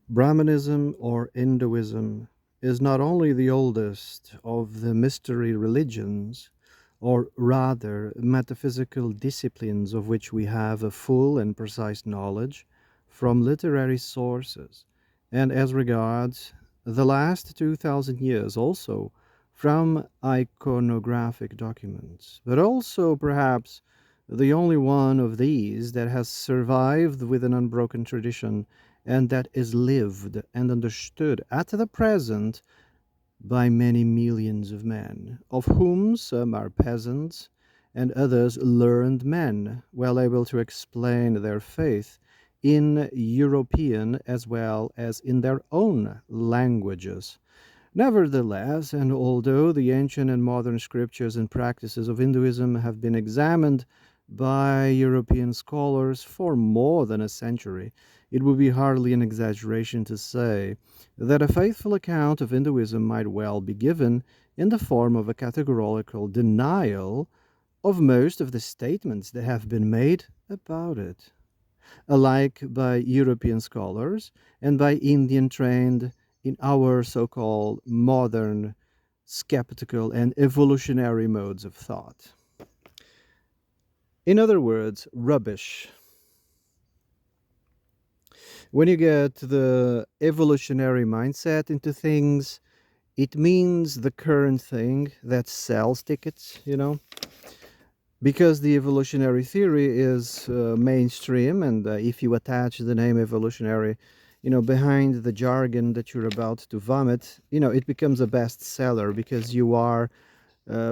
Brahmanism or Hinduism is not only the oldest of the mystery religions, or rather metaphysical disciplines of which we have a full and precise knowledge from literary sources, and as regards the last 2000 years also from iconographic documents, but also perhaps the only one of these that has survived with an unbroken tradition and that is lived and understood at the present by many millions of men, of whom some are peasants and others learned men, well able to explain their faith in European as well as in their own languages. Nevertheless, and although the ancient and modern scriptures and practices of Hinduism have been examined by European scholars for more than a century, it would be hardly an exaggeration to say that a faithful account of Hinduism might well be given in the form of a categorical denial of most of the statements that have been made about it, alike by European scholars and by Indian trained in our so called modern skeptical and evolutionary modes of thought. In other words, rubbish. When you get the evolutionary mindset into things, it means the current thing that sells tickets. Because the evolutionary theory is mainstream, and if you attach the name evolutionary, behind the jargon that you're about to vomit, it becomes a bestseller because you are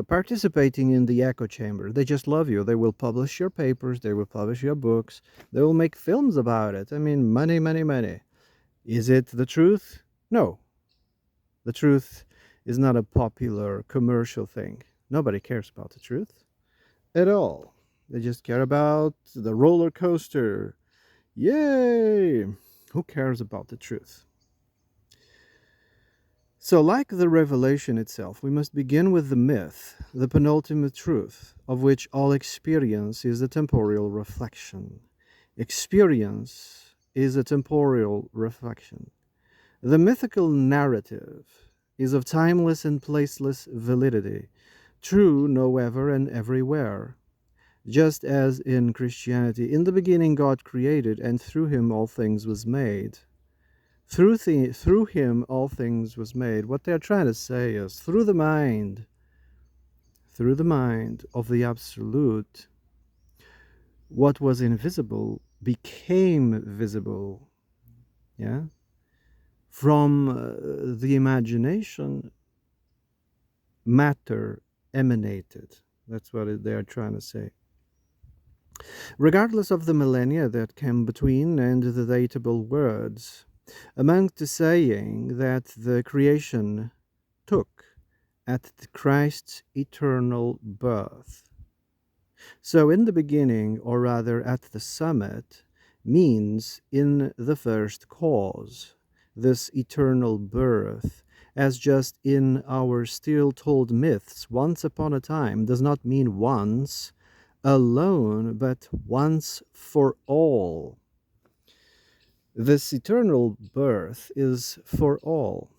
participating in the echo chamber. They just love you. They will publish your papers, they will publish your books, they will make films about it. I mean, money, money, money. Is it the truth? No. The truth is not a popular commercial thing. Nobody cares about the truth at all. They just care about the roller coaster. Yay! Who cares about the truth? So, like the revelation itself, we must begin with the myth, the penultimate truth, of which all experience is a temporal reflection. Experience is a temporal reflection. The mythical narrative is of timeless and placeless validity, true nowhere and everywhere. Just as in Christianity, in the beginning God created, and through him all things was made. Through him all things was made. What they're trying to say is through the mind of the Absolute, what was invisible became visible. Yeah? From the imagination, matter emanated. That's what they are trying to say. Regardless of the millennia that came between and the datable words, among the saying that the creation took at Christ's eternal birth. So, in the beginning, or rather at the summit, means in the first cause, this eternal birth, as just in our still told myths, once upon a time does not mean once alone, but once for all. This eternal birth is for all.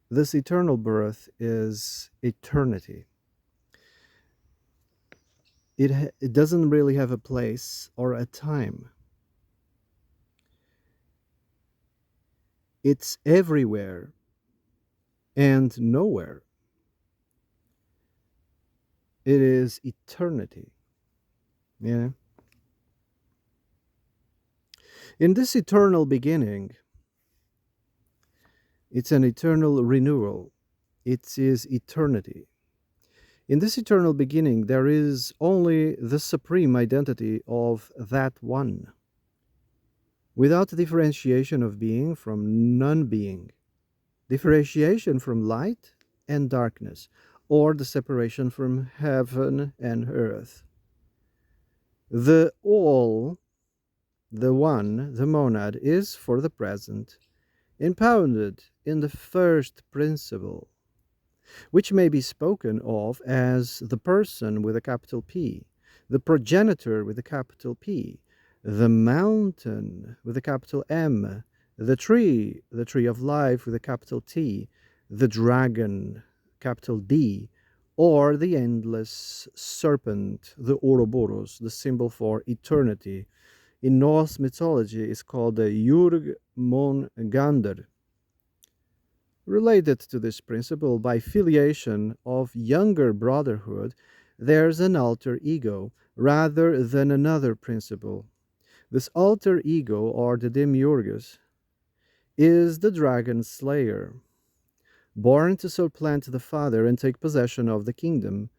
This eternal birth is eternity. It doesn't really have a place or a time. It's everywhere and nowhere. It is eternity. Yeah. In this eternal beginning, it's an eternal renewal. It is eternity. In this eternal beginning, there is only the supreme identity of that one, without differentiation of being from non being, differentiation from light and darkness, or the separation from heaven and earth. The all, the one, the monad, is for the present impounded in the first principle, which may be spoken of as the person with a capital P, the progenitor with a capital P, The mountain with a capital M, the tree of life with a capital T, the dragon, capital D, or the endless serpent, the Ouroboros, the symbol for eternity. In Norse mythology is called the Jurgmongander, related to this principle by filiation of younger brotherhood. There's an alter ego rather than another principle. This alter ego, or the demiurgus, is the dragon slayer, born to supplant the father and take possession of the kingdom,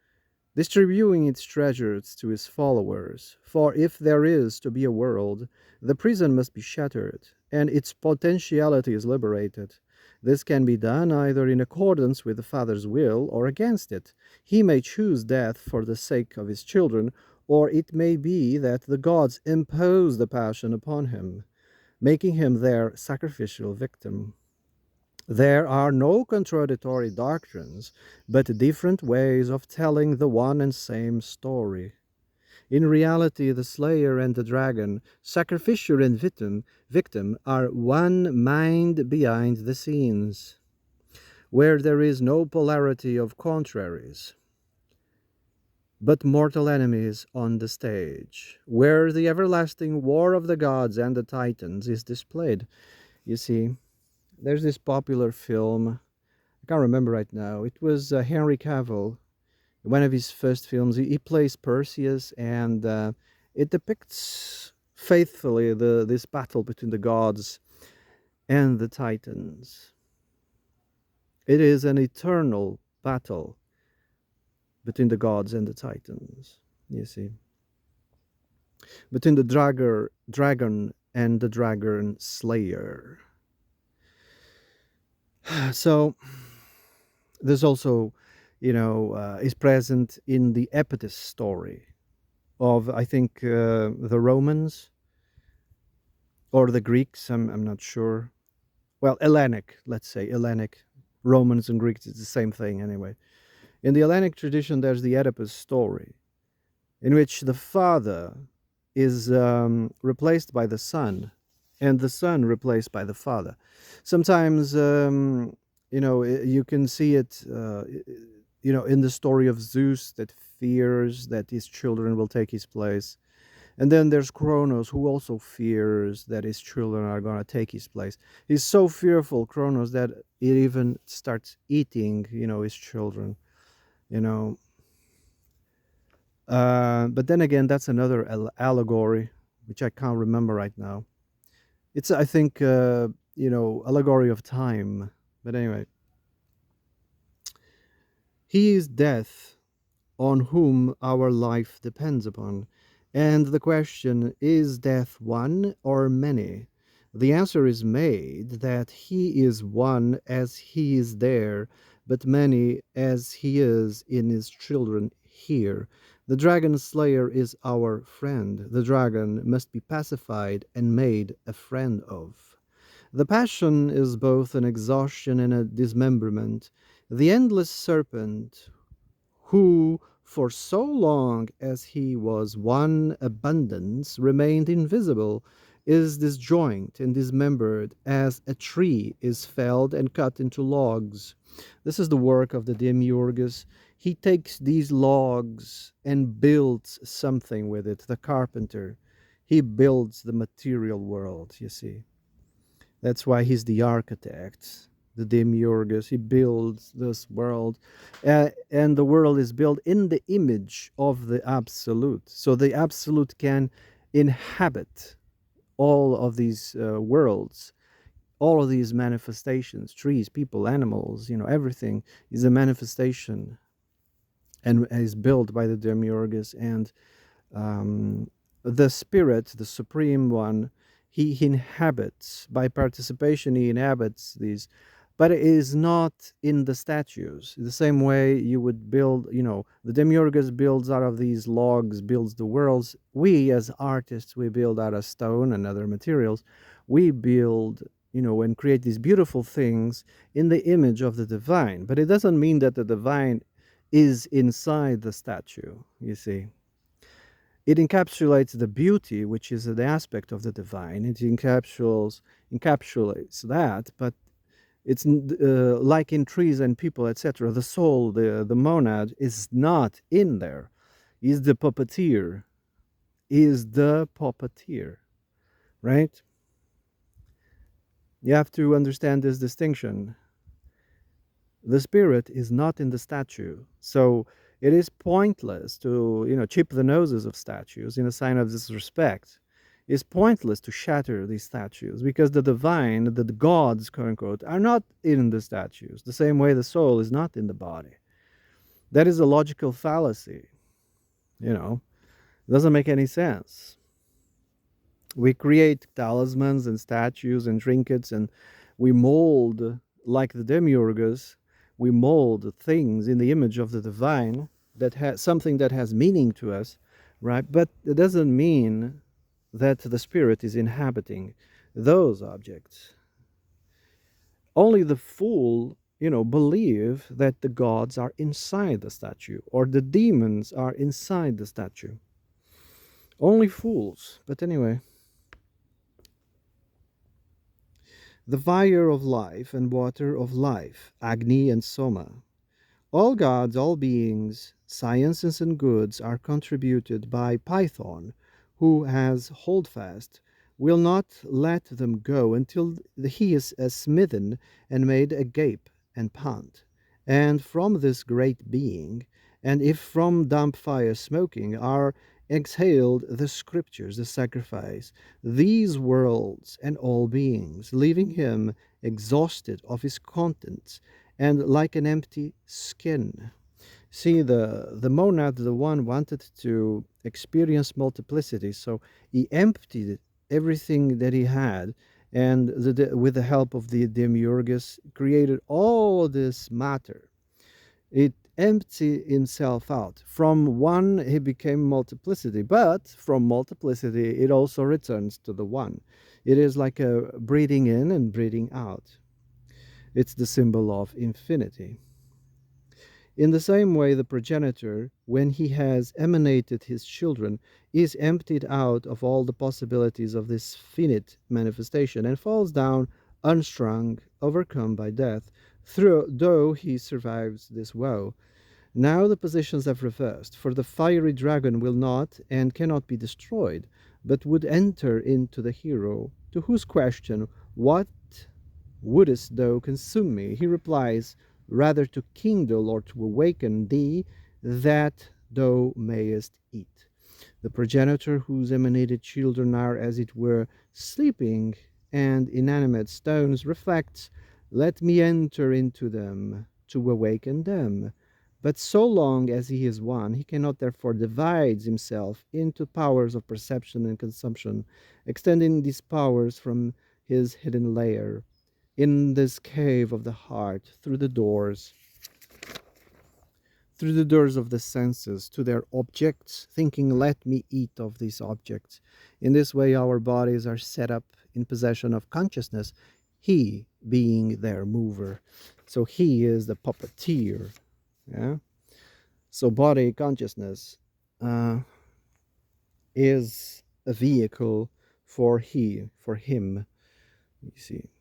distributing its treasures to his followers. For if there is to be a world, the prison must be shattered, and its potentiality is liberated. This can be done either in accordance with the father's will or against it. He may choose death for the sake of his children, or it may be that the gods impose the passion upon him, making him their sacrificial victim. There are no contradictory doctrines, but different ways of telling the one and same story. In reality, the slayer and the dragon, sacrificial and victim are one mind behind the scenes, where there is no polarity of contraries, but mortal enemies on the stage, where the everlasting war of the gods and the titans is displayed. You see, there's this popular film. I can't remember right now. It was Henry Cavill, one of his first films. He plays Perseus, and it depicts faithfully this battle between the gods and the titans. It is an eternal battle between the gods and the titans. You see, between the dragon and the dragon slayer. So there's also, is present in the Epictetus story of, I think, the Romans or the Greeks. I'm not sure. Well, Hellenic, let's say Hellenic. Romans and Greeks is the same thing anyway. In the Hellenic tradition, there's the Oedipus story, in which the father is replaced by the son, and the son replaced by the father. Sometimes, you can see it, in the story of Zeus that fears that his children will take his place. And then there's Kronos, who also fears that his children are going to take his place. He's so fearful, Kronos, that it even starts eating, his children, you know. But then again, that's another allegory, which I can't remember right now. It's, I think, allegory of time. But anyway, he is death on whom our life depends upon. And the question, is death one or many? The answer is made that he is one as he is there, but many as he is in his children here. The dragon slayer is our friend. The dragon must be pacified and made a friend of. The passion is both an exhaustion and a dismemberment. The endless serpent, who for so long as he was one abundance remained invisible, is disjoined and dismembered as a tree is felled and cut into logs. This is the work of the demiurgus. He takes these logs and builds something with it, the carpenter. He builds the material world, you see. That's why he's the architect, the demiurgus. He builds this world, and the world is built in the image of the absolute. So the absolute can inhabit all of these worlds, all of these manifestations, trees, people, animals, everything is a manifestation and is built by the demiurgus. And um, the spirit, the supreme one, he inhabits by participation. He inhabits these, but it is not in the statues. The same way you would build, the demiurgus builds out of these logs, builds the worlds. We as artists, we build out of stone and other materials. We build, and create these beautiful things in the image of the divine. But it doesn't mean that the divine is inside the statue, you see. It encapsulates the beauty, which is the aspect of the divine. It encapsulates that, but it's like in trees and people, etc. The soul, the monad, is not in there. Is the puppeteer. Is the puppeteer, right? You have to understand this distinction. The spirit is not in the statue, so it is pointless to chip the noses of statues in a sign of disrespect. It's pointless to shatter these statues because the divine, the gods, quote unquote, are not in the statues. The same way the soul is not in the body. That is a logical fallacy. You know, it doesn't make any sense. We create talismans and statues and trinkets, and we mold, like the demiurgus, we mold things in the image of the divine, that has something that has meaning to us, right? But it doesn't mean that the spirit is inhabiting those objects. Only the fool, believe that the gods are inside the statue or the demons are inside the statue. Only fools. But anyway, the fire of life and water of life, Agni and Soma. All gods, all beings, sciences and goods are contributed by Python, who has holdfast, will not let them go until he is smitten and made agape and pant. And from this great being, and if from damp fire smoking, are exhaled the scriptures, the sacrifice, these worlds and all beings, leaving him exhausted of his contents and like an empty skin. See, the monad, the one wanted to experience multiplicity, so he emptied everything that he had, and with the help of the demiurgus, created all this matter. It emptied himself out. From one, he became multiplicity, but from multiplicity, it also returns to the one. It is like a breathing in and breathing out. It's the symbol of infinity. In the same way, the progenitor, when he has emanated his children, is emptied out of all the possibilities of this finite manifestation and falls down unstrung, overcome by death, though he survives this woe. Now the positions have reversed, for the fiery dragon will not and cannot be destroyed, but would enter into the hero, to whose question, "What wouldest thou consume me?" he replies, "Rather to kindle or to awaken thee, that thou mayest eat." The progenitor, whose emanated children are, as it were, sleeping and inanimate stones, reflects, "Let me enter into them to awaken them." But so long as he is one, he cannot therefore divide himself into powers of perception and consumption, extending these powers from his hidden lair in this cave of the heart through the doors of the senses to their objects, thinking, "Let me eat of these objects." In this way our bodies are set up in possession of consciousness, he being their mover. So he is the puppeteer. Yeah. So body consciousness uh, is a vehicle for him, you see.